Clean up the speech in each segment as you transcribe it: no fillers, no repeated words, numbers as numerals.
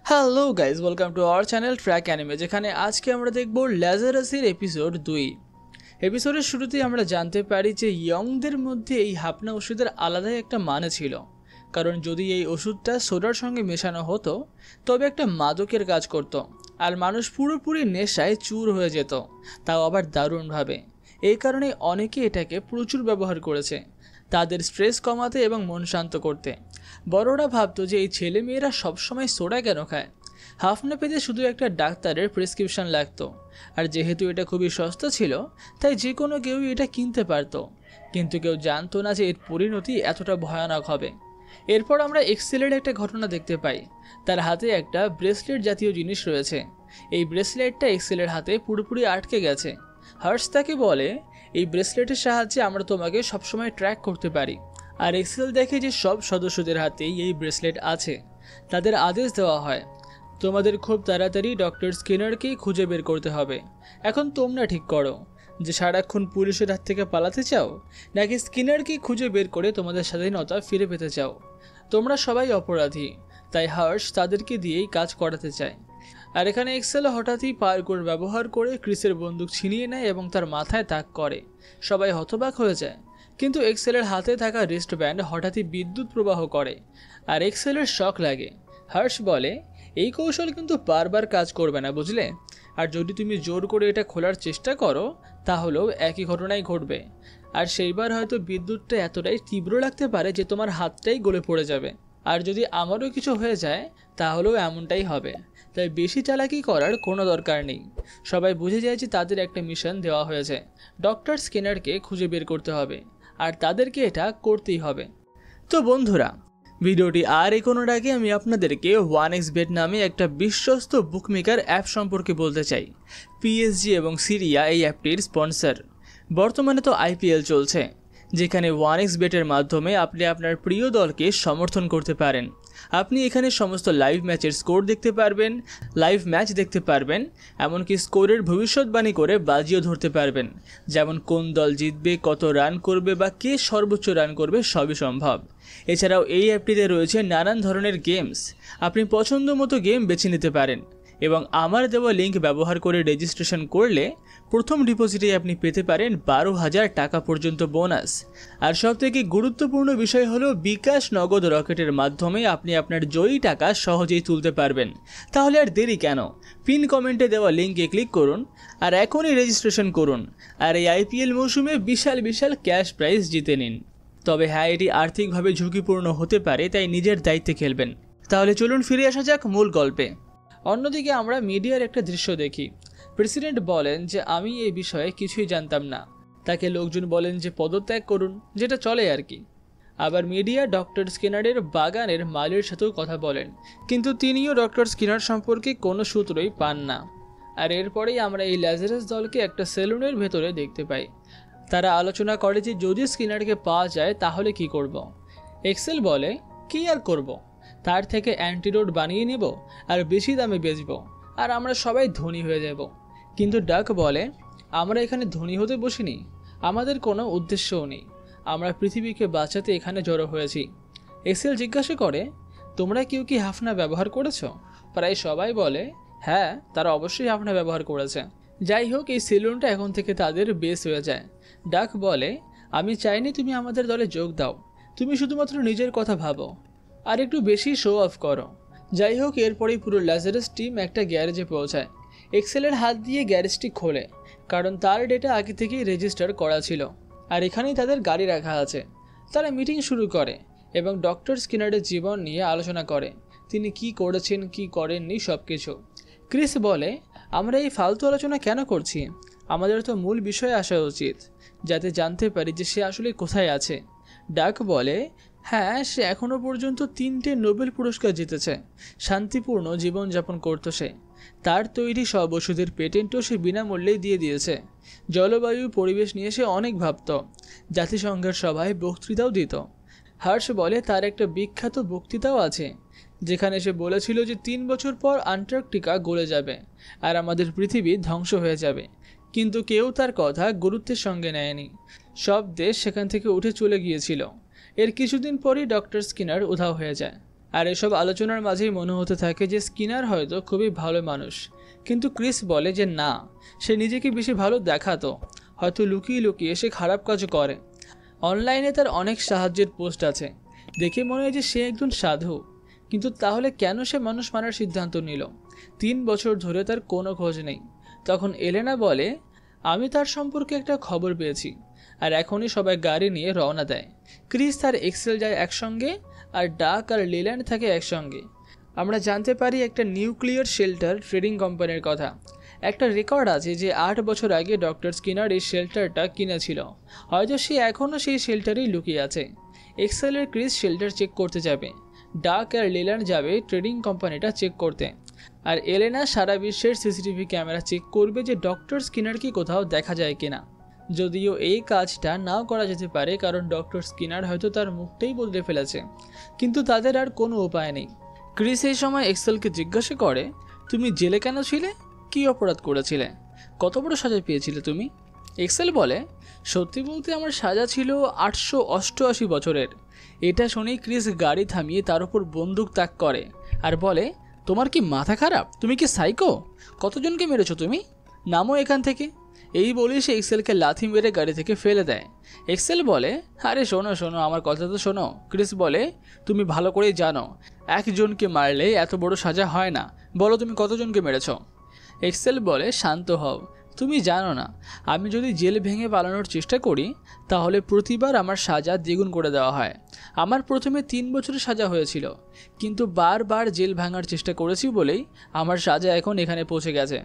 Hello guys, welcome to our channel track anime, যেখানে আজকে আমরা দেখব ল্যাজারাসের এপিসোড 2। এপিসোডের শুরুতেই আমরা জানতে পারি যে ইয়ংদের মধ্যে এই হাপনা ওষুধের আলাদাই একটা মানে ছিল, কারণ যদি এই ওষুধটা সোডার সঙ্গে মেশানো হতো তবে একটা মাদকের কাজ করত আর মানুষ পুরোপুরি নেশায় চুর হয়ে যেত, তাও আবার দারুণভাবে। এই কারণে অনেকে এটাকে প্রচুর ব্যবহার করেছে তাদের স্ট্রেস কমাতে এবং মন শান্ত করতে। বড়রা ভাবতো যে এই ছেলেমেয়েরা সবসময় সোডা কেন খায়। হাফনা পেতে শুধু একটা ডাক্তারের প্রেসক্রিপশন লাগতো, আর যেহেতু এটা খুবই সস্তা ছিল তাই যে কোনো কেউই এটা কিনতে পারতো, কিন্তু কেউ জানতো না যে এর পরিণতি এতটা ভয়ানক হবে। এরপর আমরা এক্সেলের একটা ঘটনা দেখতে পাই। তার হাতে একটা ব্রেসলেট জাতীয় জিনিস রয়েছে। এই ব্রেসলেটটা এক্সেলের হাতে পুরোপুরি আটকে গেছে। হার্স তাকে বলে, এই ব্রেসলেটের সাহায্যে আমরা তোমাকে সবসময় ট্র্যাক করতে পারি। আর এক্সেল দেখে যে সব সদস্যদের হাতেই এই ব্রেসলেট আছে। তাদের আদেশ দেওয়া হয়, তোমাদের খুব তাড়াতাড়ি ডক্টর স্কিনারকেই খুঁজে বের করতে হবে। এখন তোমরা ঠিক করো যে সারাক্ষণ পুলিশের হাত থেকে পালাতে চাও, নাকি স্কিনারকেই খুঁজে বের করে তোমাদের স্বাধীনতা ফিরে পেতে চাও। তোমরা সবাই অপরাধী, তাই হার্স তাদেরকে দিয়েই কাজ করাতে চায়। আর এখানে এক্সেল হঠাৎই পারকোর ব্যবহার করে ক্রিসের বন্দুক ছিনিয়ে নেয় এবং তার মাথায় তাক করে। সবাই হতবাক হয়ে যায়, কিন্তু এক্সেলের হাতে থাকা রিস্ট ব্যান্ড হঠাৎই বিদ্যুৎ প্রবাহ করে আর এক্সেলের শক লাগে। হার্স বলে, এই কৌশল কিন্তু বারবার কাজ করবে না, বুঝলে? আর যদি তুমি জোর করে এটা খোলার চেষ্টা করো তাহলেও একই ঘটনাই ঘটবে। আর সেইবার হয়তো বিদ্যুৎটা এতটাই তীব্র লাগতে পারে যে তোমার হাতটাই গলে পড়ে যাবে। আর যদি আমারও কিছু হয়ে যায় তাহলেও এমনটাই হবে। তাই বেশি চালাকি করার কোনো দরকার নেই। সবাই বুঝে যায় যে তাদের একটা মিশন দেওয়া হয়েছে, ডক্টর স্কিনারকে খুঁজে বের করতে হবে, আর তাদেরকে এটা করতেই হবে। তো বন্ধুরা, ভিডিওটি আর এগোনোর আগে আমি আপনাদেরকে 1xBet নামে একটা বিশ্বস্ত বুকমেকার অ্যাপ সম্পর্কে বলতে চাই। PSG এবং সিরিয়া এই অ্যাপটির স্পন্সর। বর্তমানে তো IPL চলছে, যেখানে 1xBet-এর মাধ্যমে আপনি আপনার প্রিয় দলকে সমর্থন করতে পারেন। আপনি এখানে সমস্ত লাইভ ম্যাচের স্কোর দেখতে পারবেন, লাইভ ম্যাচ দেখতে পারবেন, এমনকি স্কোরের ভবিষ্যৎবাণী করে বাজিও ধরতে পারবেন, যেমন কোন দল জিতবে, কত রান করবে বা কে সর্বোচ্চ রান করবে, সবই সম্ভব। এছাড়াও এই অ্যাপটিতে রয়েছে নানান ধরনের গেমস। আপনি পছন্দ মতো গেম বেছে নিতে পারেন এবং আমার দেওয়া লিঙ্ক ব্যবহার করে রেজিস্ট্রেশন করলে প্রথম ডিপোজিটে আপনি পেতে পারেন 12,000 টাকা পর্যন্ত বোনাস। আর সবথেকে গুরুত্বপূর্ণ বিষয় হলো বিকাশ নগদ রকেটের মাধ্যমে আপনি আপনার জয়ী টাকা সহজেই তুলতে পারবেন। তাহলে আর দেরি কেন? পিন কমেন্টে দেওয়া লিঙ্কে ক্লিক করুন আর এখনই রেজিস্ট্রেশন করুন, আর এই IPL মৌসুমে বিশাল বিশাল ক্যাশ প্রাইজ জিতে নিন। তবে হ্যাঁ, এটি আর্থিকভাবে ঝুঁকিপূর্ণ হতে পারে, তাই নিজের দায়িত্বে খেলবেন। তাহলে চলুন ফিরে আসা যাক মূল গল্পে। অন্যদিকে আমরা মিডিয়ার একটা দৃশ্য দেখি। প্রেসিডেন্ট বলেন যে আমি এই বিষয়ে কিছুই জানতাম না। তাকে লোকজন বলেন যে পদত্যাগ করুন, যেটা চলে আর কি। আবার মিডিয়া ডক্টর স্কিনারের বাগানের মালির সাথেও কথা বলেন, কিন্তু তিনিও ডক্টর স্কিনার সম্পর্কে কোনো সূত্রই পান না। আর এরপরেই আমরা এই ল্যাজারাস দলকে একটা সেলুনের ভেতরে দেখতে পাই। তারা আলোচনা করে যে যদি স্কিনারকে পাওয়া যায় তাহলে কি করব। এক্সেল বলে, কি আর করব, তার থেকে অ্যান্টিডোট বানিয়ে নেব আর বেশি দামে বেচব, আর আমরা সবাই ধনী হয়ে যাব। কিন্তু ডাক বলে, আমরা এখানে ধনী হতে বসিনি, আমাদের কোনো উদ্দেশ্যও নেই, আমরা পৃথিবীকে বাঁচাতে এখানে জড়ো হয়েছি। এক্সেল জিজ্ঞাসা করে, তোমরা কেউ কি হাফনা ব্যবহার করেছো? প্রায় সবাই বলে হ্যাঁ, তারা অবশ্যই হাফনা ব্যবহার করেছে। যাই হোক, এই সেলুনটা এখন থেকে তাদের বেস হয়ে যায়। ডাক বলে, আমি চাইনি তুমি আমাদের দলে যোগ দাও, তুমি শুধুমাত্র নিজের কথা ভাবো আর একটু বেশি শো অফ করো। যাই হোক, এরপরেই পুরো ল্যাজারাস টিম একটা গ্যারেজে পৌঁছায়। এক্সেলের হাত দিয়ে গ্যারেজটি খোলে, কারণ তার ডেটা আগে থেকেই রেজিস্টার করা ছিল আর এখানেই তাদের গাড়ি রাখা আছে। তারা মিটিং শুরু করে এবং ডক্টর স্কিনারের জীবন নিয়ে আলোচনা করে, তিনি কি করেছেন কি করেননি সব কিছু। ক্রিস বলে, আমরা এই ফালতু আলোচনা কেন করছি? আমাদের তো মূল বিষয়ে আসা উচিত, যাতে জানতে পারি যে সে আসলে কোথায় আছে। ডাক বলে, হ্যাঁ, সে এখনও পর্যন্ত 3টে নোবেল পুরস্কার জিতেছে। শান্তিপূর্ণ জীবনযাপন করত সে। তার তৈরি সব ওষুধের পেটেন্টও সে বিনামূল্যেই দিয়ে দিয়েছে। জলবায়ু পরিবেশ নিয়ে সে অনেক ভাবত, জাতিসংঘের সভায় বক্তৃতাও দিত। হার্স বলে, তার একটা বিখ্যাত বক্তৃতাও আছে যেখানে সে বলেছিল যে 3 বছর পর আন্টার্কটিকা গলে যাবে আর আমাদের পৃথিবী ধ্বংস হয়ে যাবে, কিন্তু কেউ তার কথা গুরুত্বের সঙ্গে নেয়নি। সব দেশ সেখান থেকে উঠে চলে গিয়েছিল। এর কিছুদিন পরই ডক্টর স্কিনার উধাও হয়ে যায়। আর এসব আলোচনার মাঝেই মনে হতে থাকে যে স্কিনার হয়তো খুবই ভালো মানুষ, কিন্তু ক্রিস বলে যে না, সে নিজেকে বেশি ভালো দেখাতো, হয়তো লুকিয়ে লুকিয়ে সে খারাপ কাজও করে। অনলাইনে তার অনেক সাহায্যের পোস্ট আছে, দেখে মনে হয় যে সে একজন সাধু, কিন্তু তাহলে কেন সে মানুষ মারার সিদ্ধান্ত নিল? 3 বছর ধরে তার কোনো খোঁজ নেই। তখন এলেনা বলে, আমি তার সম্পর্কে একটা খবর পেয়েছি, আর এখনই সবাই গাড়ি নিয়ে রওনা দেয়। ক্রিস আর এক্সেল যায় একসঙ্গে, আর ডাক আর লিল্যান্ড থাকে একসঙ্গে। আমরা জানতে পারি একটা নিউক্লিয়ার শেল্টার ট্রেডিং কোম্পানির কথা। একটা রেকর্ড আছে যে 8 বছর আগে ডক্টর স্কিনার এই শেল্টারটা কিনেছিল। হয়তো সে এখনও সেই শেল্টারেই লুকিয়ে আছে। এক্সেল আর ক্রিস শেল্টার চেক করতে যাবে, ডাক আর লিল্যান্ড যাবে ট্রেডিং কোম্পানিটা চেক করতে, আর এলেনা সারা বিশ্বের সিসিটিভি ক্যামেরা চেক করবে যে ডক্টর স্কিনারকে কোথাও দেখা যায় কিনা। যদিও এই কাজটা নাও করা যেতে পারে, কারণ ডক্টর স্কিনার হয়তো তার মুখটাই বদলে ফেলেছে, কিন্তু তাদের আর কোনো উপায় নেই। ক্রিস এই সময় এক্সেলকে জিজ্ঞাসা করে, তুমি জেলে কেন ছিলে? কী অপরাধ করেছিলে? কত বড় সাজা পেয়েছিলে তুমি? এক্সেল বলে, সত্যি বলতে আমার সাজা ছিল 888 বছরের। এটা শুনেই ক্রিস গাড়ি থামিয়ে তার উপর বন্দুক তাক করে আর বলে, তোমার কি মাথা খারাপ? তুমি কি সাইকো? কতজনকে মেরেছো তুমি? নামো এখান থেকে। এই বলেই সে এক্সেলকে লাথি মেরে গাড়ি থেকে ফেলে দেয়। এক্সেল বলে, আরে শোনো শোনো, আমার কথা তো শোনো। ক্রিস বলে, তুমি ভালো করেই জানো একজনকে মারলে এত বড় সাজা হয় না, বলো তুমি কতজনকে মেরেছো? এক্সেল বলে, শান্ত হও, তুমি জানো না আমি যদি জেল ভেঙে পালানোর চেষ্টা করি তাহলে প্রতিবার আমার সাজা দ্বিগুণ করে দেওয়া হয়। আমার প্রথমে 3 বছরের সাজা হয়েছিল, কিন্তু বারবার জেল ভাঙার চেষ্টা করেছি বলেই আমার সাজা এখন এখানে পৌঁছে গেছে।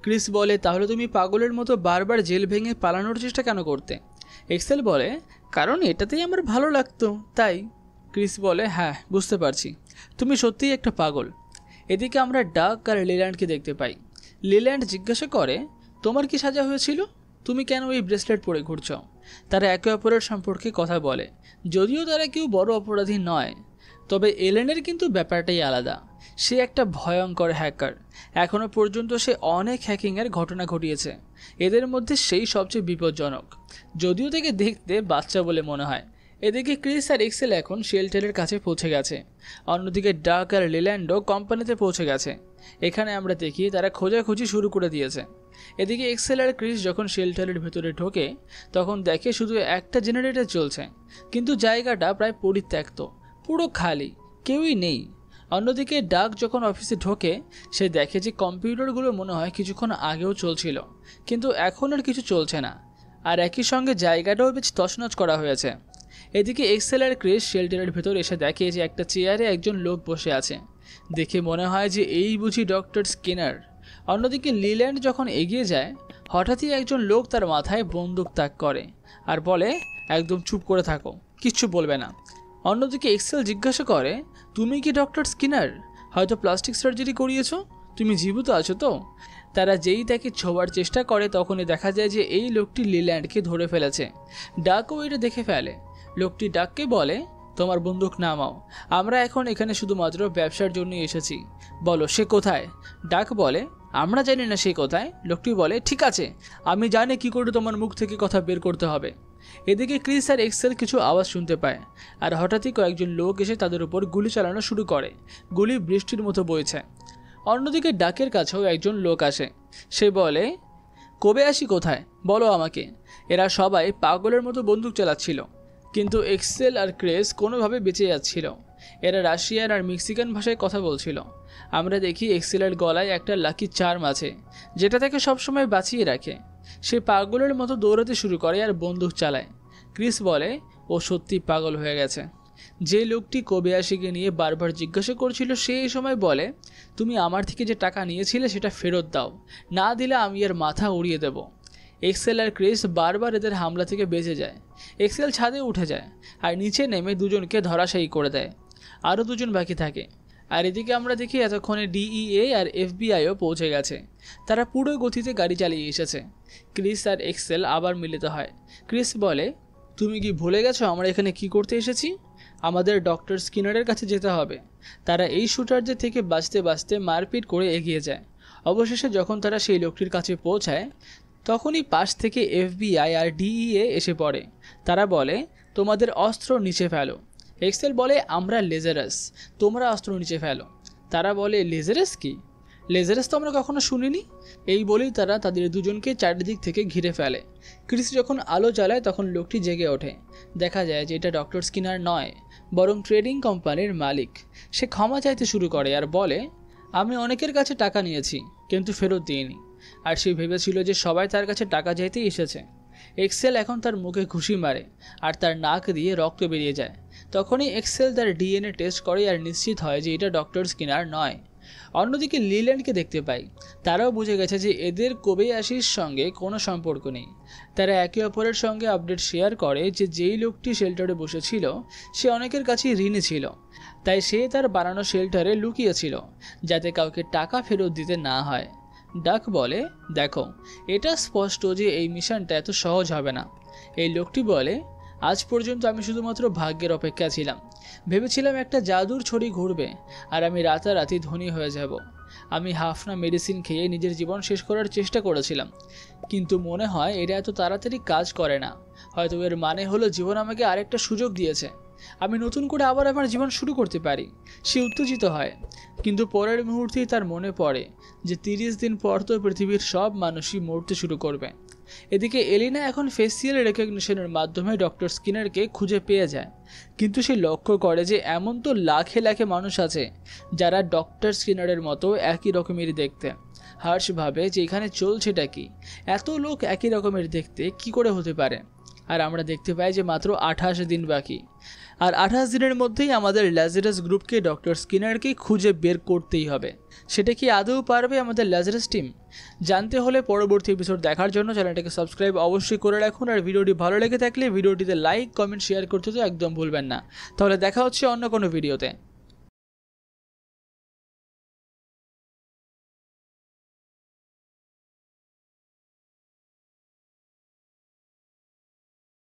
ক্রিস বলে, তাহলে তুমি পাগলের মতো বারবার জেল ভেঙে পালানোর চেষ্টা কেন করতে? এক্সেল বলে, কারণ এটাতেই আমার ভালো লাগতো তাই। ক্রিস বলে, হ্যাঁ বুঝতে পারছি, তুমি সত্যিই একটা পাগল। এদিকে আমরা ডাক আর লিল্যান্ডকে দেখতে পাই। লিল্যান্ড জিজ্ঞাসা করে, তোমার কি সাজা হয়েছিল? তুমি কেন এই ব্রেসলেট পরে ঘুরছ? তারা একে অপরের সম্পর্কে কথা বলে, যদিও তারা কেউ বড় অপরাধী নয়। তবে এলেনের কিন্তু ব্যাপারটাই আলাদা। সে একটা ভয়ঙ্কর হ্যাকার। এখনও পর্যন্ত সে অনেক হ্যাকিংয়ের ঘটনা ঘটিয়েছে, এদের মধ্যে সেই সবচেয়ে বিপজ্জনক, যদিও তাকে দেখতে বাচ্চা বলে মনে হয়। এদিকে ক্রিস আর এক্সেল এখন শেল্টারের কাছে পৌঁছে গেছে, অন্যদিকে ডাক আর লিল্যান্ডও কোম্পানিতে পৌঁছে গেছে। এখানে আমরা দেখি তারা খোঁজাখুঁজি শুরু করে দিয়েছে। এদিকে এক্সেল আর ক্রিস যখন শেল্টারের ভেতরে ঢোকে তখন দেখে শুধু একটা জেনারেটর চলছে, কিন্তু জায়গাটা প্রায় পরিত্যক্ত, পুরো খালি, কেউই নেই। অন্যদিকে ডাক যখন অফিসে ঢোকে সে দেখে যে কম্পিউটারগুলো মনে হয় কিছুক্ষণ আগেও চলছিল, কিন্তু এখন আর কিছু চলছে না, আর একই সঙ্গে জায়গাটাও বেশ তছনছ করা হয়েছে। এদিকে এক্সেল আর ক্রিস শেল্টারের ভেতর এসে দেখে যে একটা চেয়ারে একজন লোক বসে আছে। দেখে মনে হয় যে এই বুঝি ডক্টর স্কিনার। অন্যদিকে লিল্যান্ড যখন এগিয়ে যায় হঠাৎই একজন লোক তার মাথায় বন্দুক তাক করে আর বলে, একদম চুপ করে থাকো, কিচ্ছু বলবে না। অন্যদিকে এক্সেল জিজ্ঞাসা করে, তুমি কি ডক্টর স্কিনার? হয়তো প্লাস্টিক সার্জারি করিয়েছো, তুমি জীবিত আছো তো? তারা যেই তাকে ছোঁয়ার চেষ্টা করে তখনই দেখা যায় যে এই লোকটি লিল্যান্ডকে ধরে ফেলেছে। ডাকও এটা দেখে ফেলে। লোকটি ডাককে বলে, তোমার বন্দুক নামাও, আমরা এখন এখানে শুধুমাত্র ব্যবসার জন্য এসেছি, বলো সে কোথায়? ডাক বলে, আমরা জানি না সে কোথায়। লোকটি বলে, ঠিক আছে, আমি জানি কি করে তোমার মুখ থেকে কথা বের করতে হবে। এদিকে ক্রিস আর এক্সেল কিছু আওয়াজ শুনতে পায়, আর হঠাৎই কয়েকজন লোক এসে তাদের উপর গুলি চালানো শুরু করে। গুলি বৃষ্টির মতো বইছে। অন্যদিকে ডাকের কাছেও একজন লোক আসে। সে বলে, কবে আসি কোথায় বলো আমাকে। এরা সবাই পাগলের মতো বন্দুক চালাচ্ছিল, কিন্তু এক্সেল আর ক্রিস কোনোভাবে বেঁচে যাচ্ছিল। এরা রাশিয়ান আর মেক্সিকান ভাষায় কথা বলছিল। আমরা দেখি এক্সেলের গলায় একটা লাকি চার্ম আছে, যেটা তাকে সবসময় বাঁচিয়ে রাখে। সে পাগলের মতো দৌড়াতে শুরু করে আর বন্দুক চালায়। ক্রিস বলে, ও সত্যি পাগল হয়ে গেছে। যে লোকটি কোবেয়াশিকে নিয়ে বারবার জিজ্ঞাসা করছিল সে এই সময় বলে, তুমি আমার থেকে যে টাকা নিয়েছিলে সেটা ফেরত দাও, না দিলে আমি এর মাথা উড়িয়ে দেব। এক্সেল আর ক্রিস বারবার এদের হামলা থেকে বেঁচে যায়। এক্সেল ছাদে উঠে যায় আর নিচে নেমে দুজনকে ধরাশায়ী করে দেয়। আরও দুজন বাকি থাকে। আর এদিকে আমরা দেখি এতক্ষণে ডিইএ আর এফবিআইও পৌঁছে গেছে। তারা পুরো গতিতে গাড়ি চালিয়ে এসেছে। ক্রিস আর এক্সেল আবার মিলিত হয়। ক্রিস বলে, তুমি কি ভুলে গেছো আমরা এখানে কি করতে এসেছি? আমাদের ডক্টর স্কিনারের কাছে যেতে হবে। তারা এই শুটারদের থেকে বাঁচতে বাঁচতে মারপিট করে এগিয়ে যায়। অবশেষে যখন তারা সেই লোকটির কাছে পৌঁছায় তখনই পাশ থেকে এফবিআই আর ডিইএ এসে পড়ে। তারা বলে, তোমাদের অস্ত্র নিচে ফেলো। এক্সেল বলে আমরা লেজারাস, তোমরা অস্ত্র নিচে ফেলো। তারা বলে লেজারাস কি? লেজারাস তো আমরা কখনো শুনিনি। এই বলেই তারা তাদের দুজনকে চারিদিক থেকে ঘিরে ফেলে। ক্রিস যখন আলো জ্বালায় তখন লোকটি জেগে ওঠে। দেখা যায় যে এটা ডক্টর স্কিনার নয়, বরং ট্রেডিং কোম্পানির মালিক। সে ক্ষমা চাইতে শুরু করে আর বলে, আমি অনেকের কাছে টাকা নিয়েছি কিন্তু ফেরত দিইনি। আর সে ভেবেছিল যে সবাই তার কাছে টাকা চাইতেই এসেছে। এক্সেল এখন তার মুখে ঘুষি মারে আর তার নাক দিয়ে রক্ত বেরিয়ে যায়। তখনই এক্সেল তার ডিএনএ টেস্ট করে আর নিশ্চিত হয় যে এটা ডক্টর স্কিনার নয়। অন্যদিকে লিল্যান্ডকে দেখতে পাই। তারাও বুঝে গেছে যে এদের কোবেয়াশির সঙ্গে কোনো সম্পর্ক নেই। তারা একে অপরের সঙ্গে আপডেট শেয়ার করে যে যেই লোকটি শেল্টারে বসেছিল সে অনেকের কাছেই ঋণী ছিল, তাই সে তার বানানো শেল্টারে লুকিয়েছিল যাতে কাউকে টাকা ফেরত দিতে না হয়। ডাক বলে, দেখো এটা স্পষ্ট যে এই মিশনটা এত সহজ হবে না। এই লোকটি বলে, আজ পর্যন্ত আমি শুধুমাত্র ভাগ্যের অপেক্ষা ছিলাম। ভেবেছিলাম একটা জাদুর ছড়ি ঘুরবে আর আমি রাতারাতি ধনী হয়ে যাব। আমি হাফনা মেডিসিন খেয়ে নিজের জীবন শেষ করার চেষ্টা করেছিলাম, কিন্তু মনে হয় এটা এত তাড়াতাড়ি কাজ করে না। হয়তো এর মানে হলো জীবন আমাকে আরেকটা সুযোগ দিয়েছে, আমি নতুন করে আবার আমার জীবন শুরু করতে পারি। সে উত্তেজিত হয়, কিন্তু পরের মুহূর্তেই তার মনে পড়ে যে 30 দিন পর তো পৃথিবীর সব মানুষই মরতে শুরু করবে। এদিকে এলিনা এখন ফেসিয়াল রেকগনিশনের মাধ্যমে ডক্টর স্কিনারকে খুঁজে পেয়ে যায়, কিন্তু সে লক্ষ্য করে যে এমন তো লাখে লাখে মানুষ আছে যারা ডক্টর স্কিনারের মতো একই রকমেরই দেখতে। হার্ষ ভাবে যে এখানে চলছেটা কি, এত লোক একই রকমের দেখতে কি করে হতে পারে। আর আমরা দেখতে পাই যে মাত্র 28 দিন বাকি, আর 28 দিনের মধ্যেই আমাদের ল্যাজারাস গ্রুপকে ডক্টর স্কিনারকে খুঁজে বের করতেই হবে। সেটা কি আদৌ পারবে আমাদের ল্যাজারাস টিম? জানতে হলে পরবর্তী এপিসোড দেখার জন্য চ্যানেলটাকে সাবস্ক্রাইব অবশ্যই করে রাখুন। আর ভিডিওটি ভালো লেগে থাকলে ভিডিওটিতে লাইক, কমেন্ট, শেয়ার করতে তো একদম ভুলবেন না। তাহলে দেখা হচ্ছে অন্য কোনো ভিডিওতে।